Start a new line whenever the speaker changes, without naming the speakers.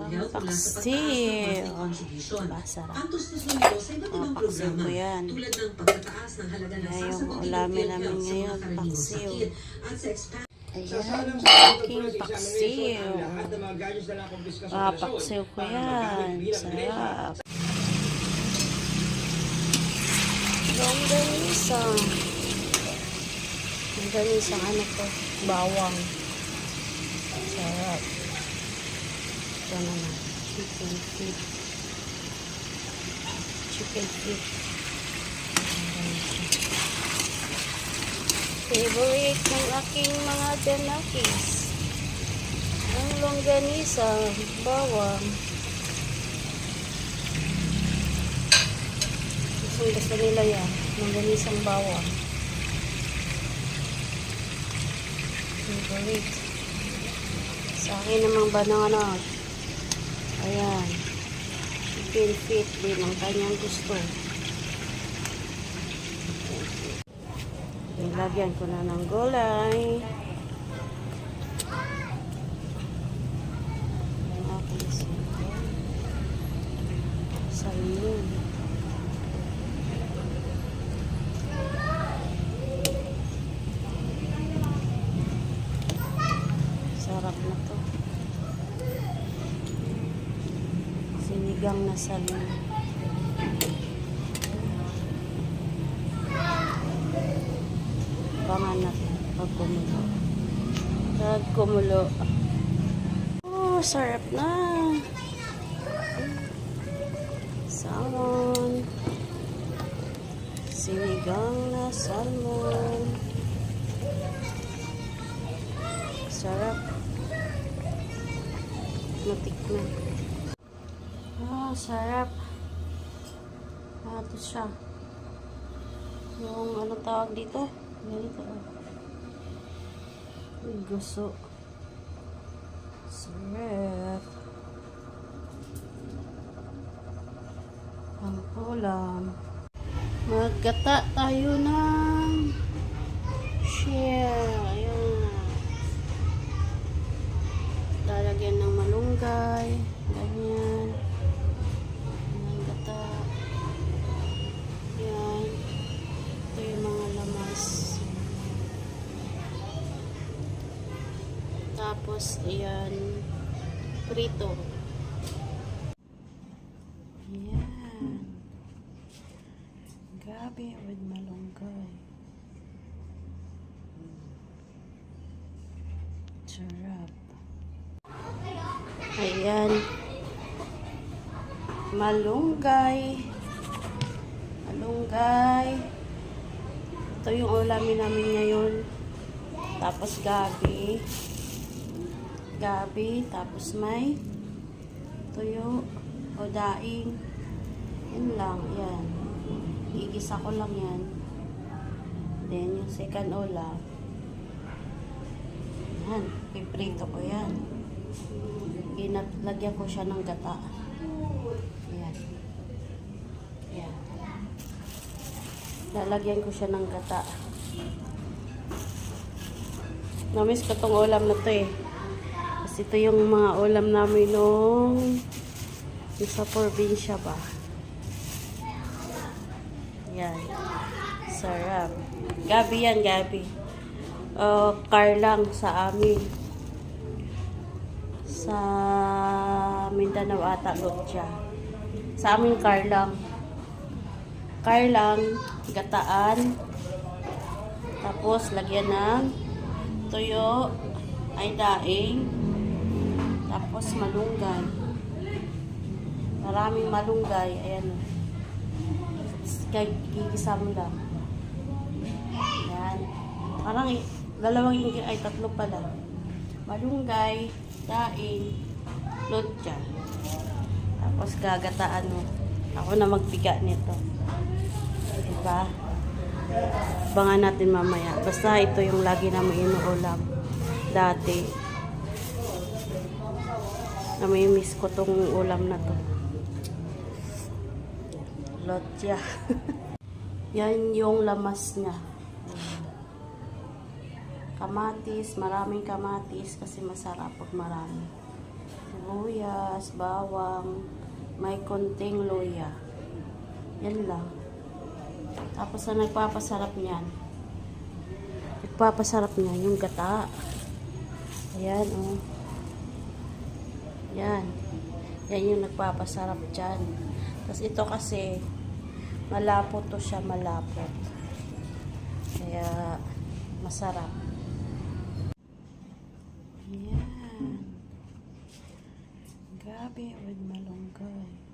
health mula sa pagtaas ng monthly contribution. Ang tustos nito sa iba't ibang programa tulad ng pagtataas ng halaga ng sasagutin ng PhilHealth sa mga karaniwang sakit at sa expand.
Ayan, aking paksiw. Paksiw ko yan. Sarap. Longganisa. Longganisa, ano to? Bawang. Sarap. Ito naman. Chicken feet. Chicken feet. Favorite ng aking mga janakis. Ang longganisa, bawang. Gusto nila yan. Longganisang bawang. Favorite. Sa akin namang banana. Ayan. Chicken feet din ang kanyang gusto. Nilagyan ko na ng gulay. Ang aking sipon. Salmon. Sarap na to. Sinigang na salmon. Abangan natin pag kumulo. Pag kumulo. Oh, sarap na. Salmon. Sinigang na salmon. Sarap. Natikman. Oh, sarap. Ito siya. Yung ano tawag dito? Ganito. Gusto. Sarap. Ang ulam. Magkata tayo ng shell. Ayan. Lalagyan ng malunggay. Ganyan. Ang gata. Yan. Ito yung mga lamas. Tapos, ayan, prito. Ayan. Gabi with malunggay. Sarap. Ayan. Malunggay. Malunggay. Ito yung ulamin namin ngayon. Tapos gabi. Gabi, tapos may tuyo o daing. Yan lang, yan. Igisa ko lang yan. Then, yung second ulam. Yan, piprito ko yan. Lagyan ko siya ng gata. Yan. Yan. Lalagyan ko siya ng gata. Namiss ko tong ulam na to eh. Ito yung mga ulam namin nung sa probinsya ba. Yan. Sarap. Gabi yan, gabi. Car lang sa amin. Sa Mindanao ata, Lutya. Sa amin, car lang. Car lang, gataan. Tapos, lagyan ng tuyo, ay daing. Tapos malunggay. Maraming malunggay. Ayan. Gigisa mo lang. Ayan. Parang dalawang ay tatlo pala. Malunggay, daing, lutya. Tapos gagataan mo. Ako na magpiga nito. Diba? Abangan natin mamaya. Basta ito yung lagi namin inuulam. Dati. Namimiss ko tong ulam na to. Lotya. Yan yung lamas niya. Kamatis, maraming kamatis kasi masarap pag marami. sibuyas, bawang, may konting luya. Yan lang. Tapos ang nagpapasarap niyan yung gata. Ayan, oh. Yan. Yan yung nagpapasarap dyan. Tapos ito kasi, malapot to siya, malapot. Kaya, masarap. Yan. Gabi with malunggay.